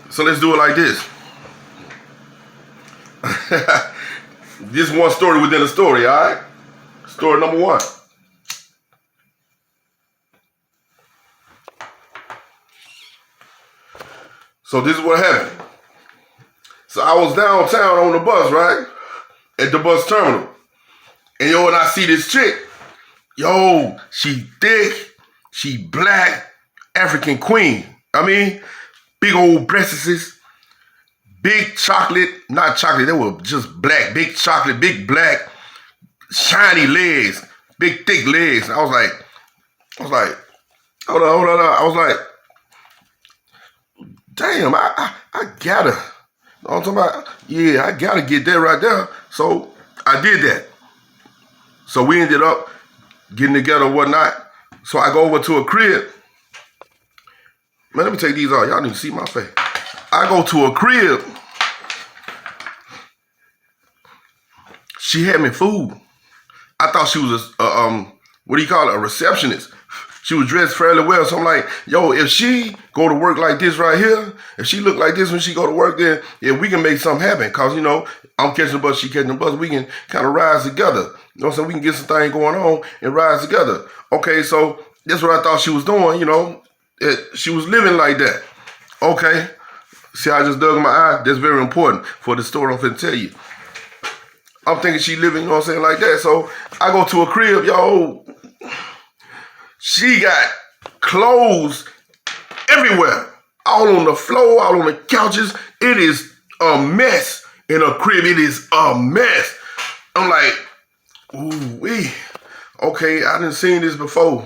So let's do it like this. This one story within a story, all right? Story number one. So this is what happened. So I was downtown on the bus, right? At the bus terminal. And and I see this chick. She thick, she black, African queen. I mean, big old breasts, big chocolate, not chocolate, they were just black, big chocolate, big black, shiny legs, big thick legs. I was like, hold on. I was like, damn, I gotta. You know what I'm talking about? Yeah, I gotta get that right there. So I did that. So we ended up getting together and whatnot. So I go over to a crib. Man, let me take these off. Y'all need to see my face. I go to a crib. She had me food. I thought she was a receptionist. She was dressed fairly well. So I'm like, if she go to work like this right here, if she look like this when she go to work, then we can make something happen. Cause I'm catching the bus, she catching the bus. We can kind of rise together. You know what I'm saying? We can get some things going on and rise together. Okay, so that's what I thought she was doing, she was living like that. Okay. See how I just dug in my eye? That's very important for the story I'm finna tell you. I'm thinking she living, you know what I'm saying, like that. So I go to a crib, she got clothes everywhere. All on the floor, all on the couches. It is a mess in a crib. It is a mess. I'm like, ooh-wee. Okay, I done seen this before.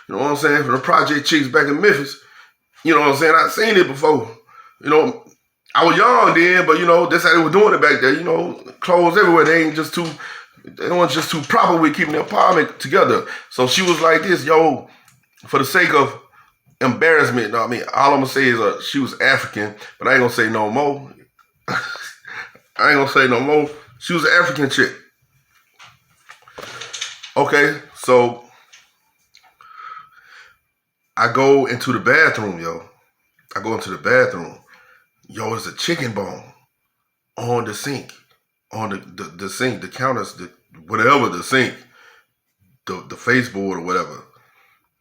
You know what I'm saying? From the Project Chicks back in Memphis. You know what I'm saying? I've seen it before. I was young then, but that's how they were doing it back there. Clothes everywhere. They weren't just too proper with keeping the apartment together. So she was like this, for the sake of embarrassment. All I'm gonna say is she was African, but I ain't gonna say no more. She was an African chick. Okay, so I go into the bathroom, It's a chicken bone on the sink, on the sink, the counters, whatever, the sink, the baseboard or whatever.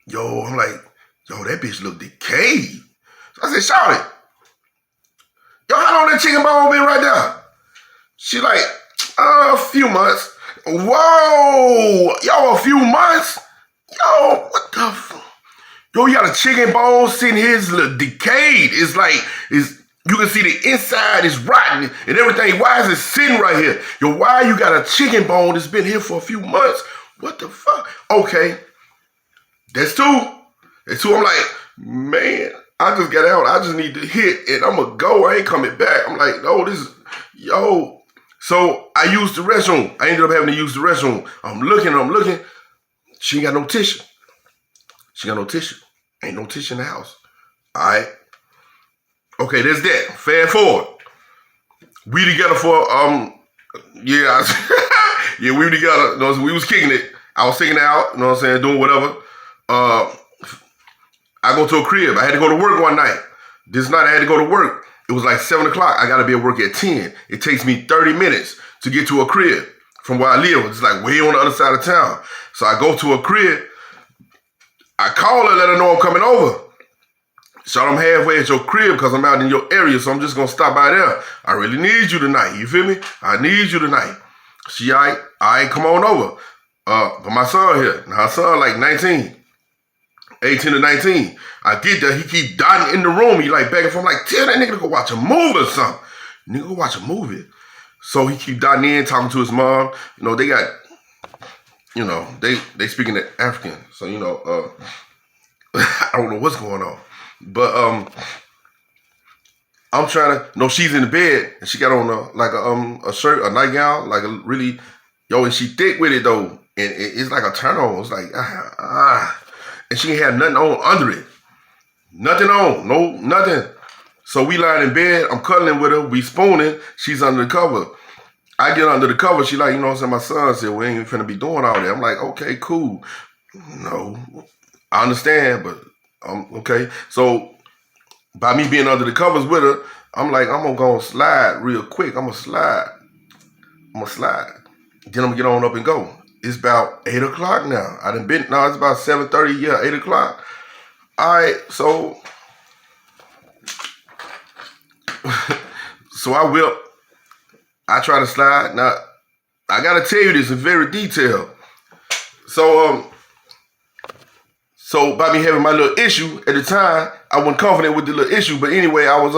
I'm like, that bitch look decayed. So I said, shout it. How long that chicken bone been right there? She like, a few months. Whoa, a few months? What the fuck? You got a chicken bone sitting here, it's decayed. It's like, you can see the inside is rotten and everything. Why is it sitting right here? Why you got a chicken bone that's been here for a few months? What the fuck? Okay, that's two. I'm like, man, I just got out. I just need to hit and I'm going to go. I ain't coming back. I'm like, no, So I used the restroom. I ended up having to use the restroom. I'm looking. She ain't got no tissue. Ain't no tissue in the house. All right. Okay, there's that. Fast forward. We together for, we were together. We was kicking it. I was taking it out, doing whatever. I go to a crib. I had to go to work one night. This night I had to go to work. It was like 7 o'clock. I got to be at work at 10. It takes me 30 minutes to get to a crib from where I live. It's like way on the other side of town. So I go to a crib. I call her, let her know I'm coming over. So I'm halfway at your crib because I'm out in your area, so I'm just going to stop by there. I really need you tonight. You feel me? I need you tonight. She, I ain't come on over. But my son here, her son like 18 to 19. I get there, he keep dotting in the room. He like begging for him, like, tell that nigga to go watch a movie or something. Nigga, go watch a movie. So he keep dotting in, talking to his mom. They got, they speaking African. So, I don't know what's going on. But I'm trying to, she's in the bed and she got on a shirt, a nightgown, like a really, and she thick with it though. And it's like a turn on. It's like, and she ain't have nothing on under it. Nothing on, nothing. So we lying in bed, I'm cuddling with her, we spooning, she's under the cover. I get under the cover, she like, my son said, we ain't finna be doing all that. I'm like, okay, cool. No, I understand, but okay. So by me being under the covers with her, I'm like, I'm gonna go slide real quick. I'm gonna slide. Then I'm gonna get on up and go. It's about 8 o'clock now. Now it's about 7:30, yeah, 8 o'clock. All right, so I whip. I try to slide. Now, I gotta tell you this in very detail. So by me having my little issue at the time, I wasn't confident with the little issue. But anyway, I was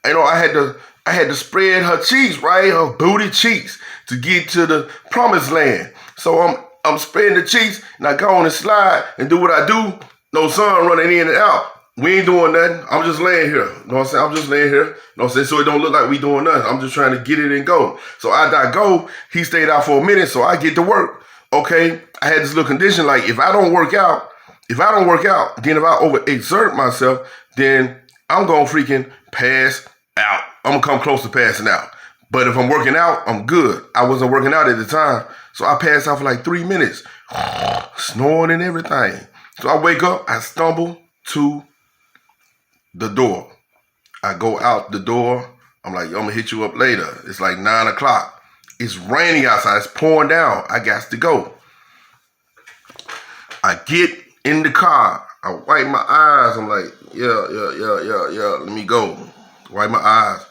I had to spread her cheeks, right, her booty cheeks, to get to the promised land. So I'm spreading the cheeks, and I go on and slide and do what I do. No sun running in and out. We ain't doing nothing. I'm just laying here. You know what I'm saying? I'm just laying here. You know what I'm saying? So it don't look like we doing nothing. I'm just trying to get it and go. So after I go, he stayed out for a minute, so I get to work. Okay? I had this little condition, like if I don't work out, then if I overexert myself, then I'm gonna freaking pass out. I'm gonna come close to passing out. But if I'm working out, I'm good. I wasn't working out at the time, so I passed out for like 3 minutes, snoring and everything. So I wake up, I stumble to the door. I go out the door. I'm like, yo, I'm gonna hit you up later. It's like 9 o'clock. It's raining outside. It's pouring down. I got to go. I get in the car. I wipe my eyes. I'm like, yeah. Let me go. Wipe my eyes.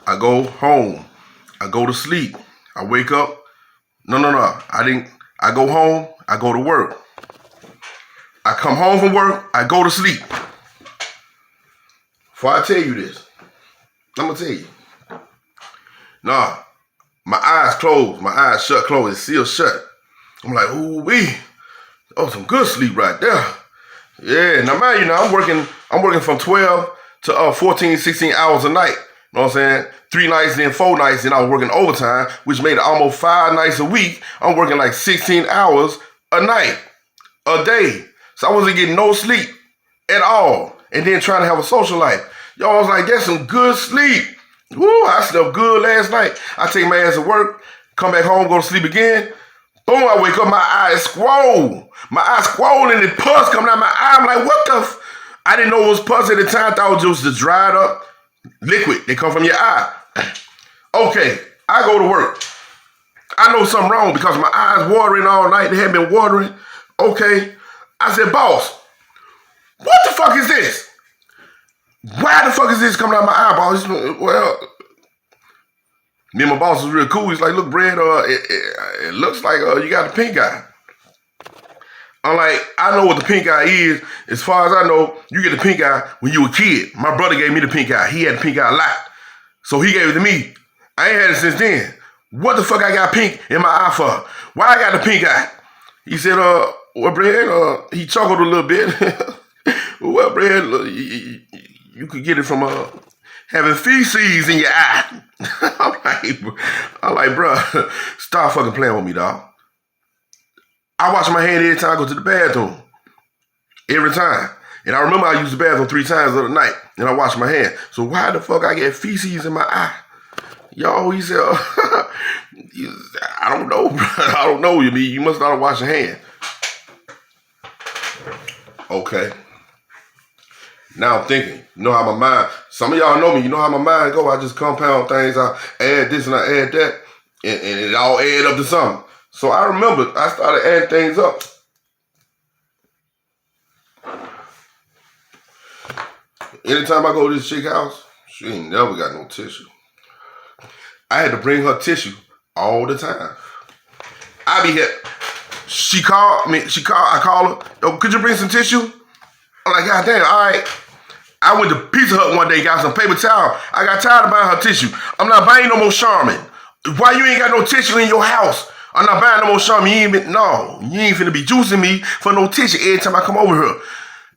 I go home. I go to sleep. I wake up. No. I go home. I go to work. I come home from work. I go to sleep. Before I tell you this, I'm going to tell you. Nah, my eyes closed. My eyes shut, closed. It's sealed shut. I'm like, ooh wee. Oh, some good sleep right there. Yeah, now mind you, I'm working from 12 to 14, 16 hours a night. You know what I'm saying? 3 nights, then 4 nights, then I was working overtime, which made it almost 5 nights a week. I'm working like 16 hours a night, a day. So I wasn't getting no sleep at all. And then trying to have a social life. Yo, I was like, that's some good sleep. Woo, I slept good last night. I take my ass to work, come back home, go to sleep again. Boom, I wake up, my eyes swole. My eyes swole and the pus coming out my eye. I'm like, what the I didn't know it was pus at the time. I thought it was just the dried up liquid that come from your eye. Okay, I go to work. I know something wrong because my eyes watering all night. They had been watering. Okay, I said, boss, what the fuck is this? Why the fuck is this coming out my eyeballs? Well, me and my boss was real cool. He's like, look, Brad, it looks like you got a pink eye. I'm like, I know what the pink eye is. As far as I know, you get the pink eye when you were a kid. My brother gave me the pink eye. He had the pink eye a lot. So he gave it to me. I ain't had it since then. What the fuck I got pink in my eye for? Why I got the pink eye? He said, well, Brad, he chuckled a little bit. Well, Brad, you could get it from having feces in your eye. I'm like, bro, stop fucking playing with me, dog. I wash my hand every time I go to the bathroom. Every time. And I remember I used the bathroom 3 times the other night, and I wash my hand. So why the fuck I get feces in my eye? Yo, he said, I don't know, bro. I don't know. You must not have washed your hand. Okay. Now I'm thinking, you know how my mind, some of y'all know me, you know how my mind go. I just compound things, I add this and I add that, and it all add up to something. So I remember I started adding things up. Anytime I go to this chick's house, she ain't never got no tissue. I had to bring her tissue all the time. I be here. She called me, I called her, yo, could you bring some tissue? I'm like, God damn, all right. I went to Pizza Hut one day, got some paper towel. I got tired of buying her tissue. I'm not buying no more Charmin. Why you ain't got no tissue in your house? I'm not buying no more Charmin. You ain't finna be juicing me for no tissue every time I come over here.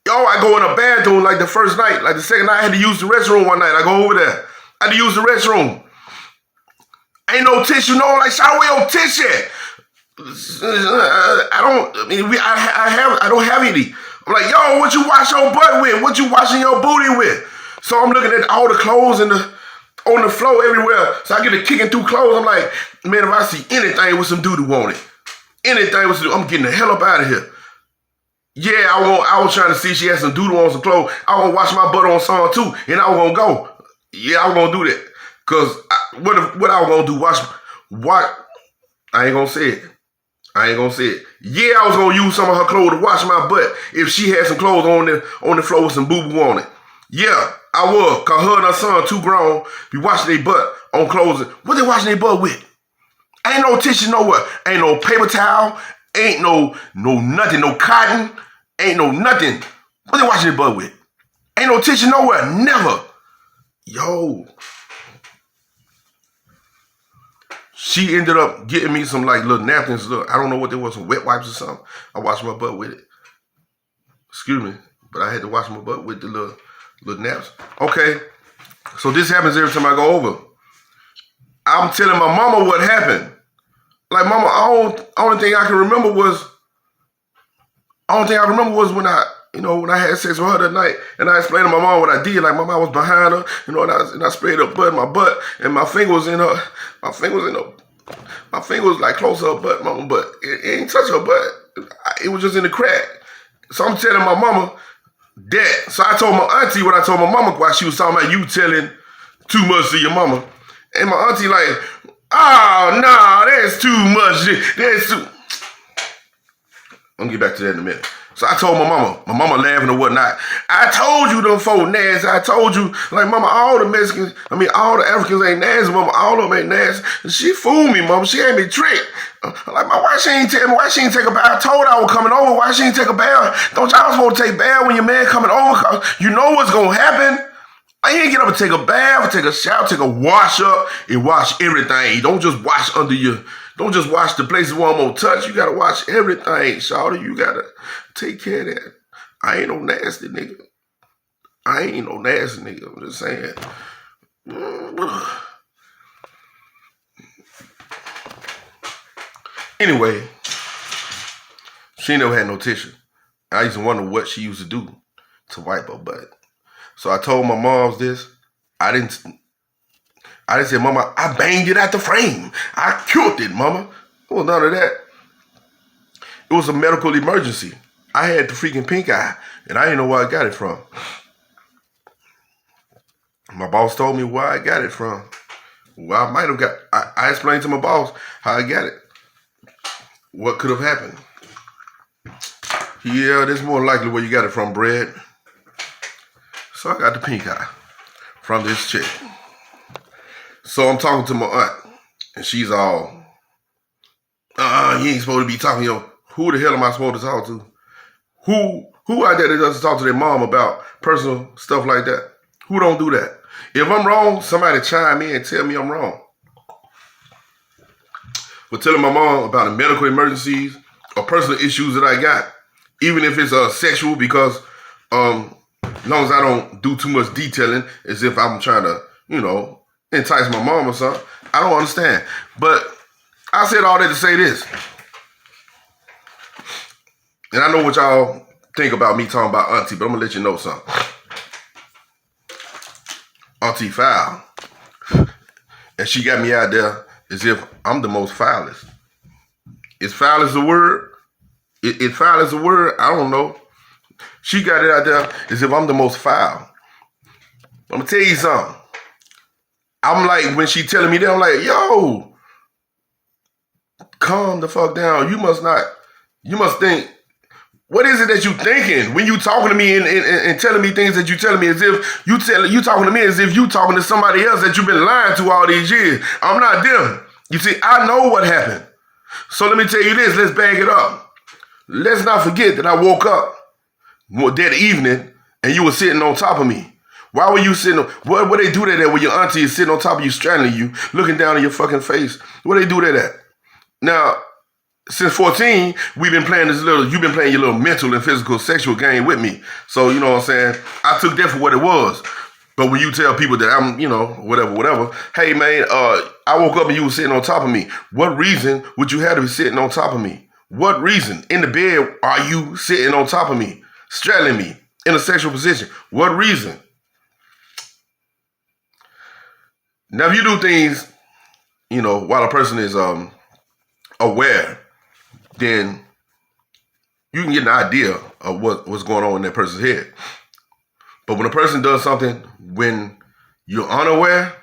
Yo, I go in a bathroom like the first night, like the second night, I had to use the restroom one night. I go over there. I had to use the restroom. Ain't no tissue, no, like, shower away your tissue. I don't have any. I'm like, yo, what you wash your butt with? What you washing your booty with? So I'm looking at all the clothes on the floor everywhere. So I get to kicking through clothes. I'm like, man, if I see anything with some doo-doo on it, anything with some doo-doo, I'm getting the hell up out of here. Yeah, I was trying to see if she had some doodle on some clothes. I was gonna wash my butt on song too, and I was gonna go. Yeah, I was gonna do that. Cause what I was gonna do? Watch. I ain't gonna say it. I ain't gonna say it. Yeah, I was gonna use some of her clothes to wash my butt if she had some clothes on the floor with some boo boo on it. Yeah, I would. Cause her and her son too grown be washing their butt on clothes. What they washing their butt with? Ain't no tissue nowhere. Ain't no paper towel. Ain't no nothing. No cotton. Ain't no nothing. What they washing their butt with? Ain't no tissue nowhere. Never. Yo. She ended up getting me some like little napkins. Look, I don't know what they was, some wet wipes or something. I washed my butt with it. Excuse me. But I had to wash my butt with the little naps. Okay. So this happens every time I go over. I'm telling my mama what happened. Like, mama, only thing I can remember was when I had sex with her that night, and I explained to my mom what I did. Like, my mom was behind her, and I sprayed her blood in my butt, and my finger was like close to her butt, mama, but it ain't touch her butt. It was just in the crack. So I'm telling my mama that. So I told my auntie what I told my mama while she was talking about you telling too much to your mama. And my auntie like, oh, no, that's too much. That's too... I'm going to get back to that in a minute. So I told my mama laughing or whatnot. I told you them folk nasty. I told you, like, mama, all the Africans ain't nasty, mama. All of them ain't nasty. And she fooled me, mama. She had me tricked. I'm like, why she ain't tell me? Why she ain't take a bath? I told her I was coming over. Why she ain't take a bath? Don't y'all supposed to take a bath when your man coming over? Cause you know what's going to happen. I ain't get up and take a bath, take a shower, take a wash up, and wash everything. Don't just wash don't just wash the places where I'm gonna touch. You gotta wash everything, shawty. You gotta take care of that. I ain't no nasty nigga. I'm just saying. Anyway, she never had no tissue. I used to wonder what she used to do to wipe her butt. So I told my moms this. I didn't say, mama, I banged it out the frame. I killed it, mama. It was none of that. It was a medical emergency. I had the freaking pink eye, and I didn't know where I got it from. My boss told me where I got it from. Well, I might have got, I explained to my boss how I got it. What could have happened? Yeah, that's more likely where you got it from, Brad. So I got the pink eye from this chick. So I'm talking to my aunt, and she's all, you ain't supposed to be talking, who the hell am I supposed to talk to? Who out there that doesn't talk to their mom about personal stuff like that? Who don't do that? If I'm wrong, somebody chime in and tell me I'm wrong. But telling my mom about the medical emergencies or personal issues that I got, even if it's sexual, because as long as I don't do too much detailing, as if I'm trying to, entice my mom or something, I don't understand. But I said all that to say this. And I know what y'all think about me talking about auntie, but I'm going to let you know something. Auntie foul. And she got me out there as if I'm the most foulest. Is foul is the word? Is foul is the word? I don't know. She got it out there as if I'm the most foul. I'm going to tell you something. I'm like, when she telling me that, I'm like, yo, calm the fuck down. You must think, what is it that you thinking when you talking to me and telling me things that you telling me as if you talking to me as if you talking to somebody else that you've been lying to all these years. I'm not them. You see, I know what happened. So let me tell you this, let's bag it up. Let's not forget that I woke up that evening and you were sitting on top of me. Why were you sitting? What they do that at when your auntie is sitting on top of you, straddling you, looking down in your fucking face? What they do that at? Now, since 14, we've been playing you've been playing your little mental and physical sexual game with me. So, you know what I'm saying? I took that for what it was. But when you tell people that I'm, whatever, hey man, I woke up and you were sitting on top of me. What reason would you have to be sitting on top of me? What reason in the bed are you sitting on top of me, straddling me in a sexual position? What reason? Now, if you do things, while a person is aware, then you can get an idea of what's going on in that person's head. But when a person does something when you're unaware,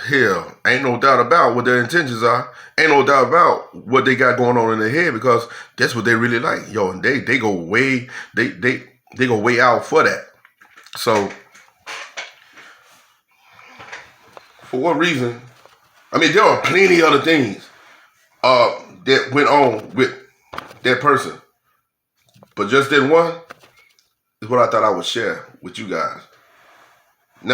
hell, ain't no doubt about what their intentions are. Ain't no doubt about what they got going on in their head, because that's what they really like. Yo, and they go way they go way out for that. So for what reason? I mean, there are plenty other things that went on with that person, but just that one is what I thought I would share with you guys.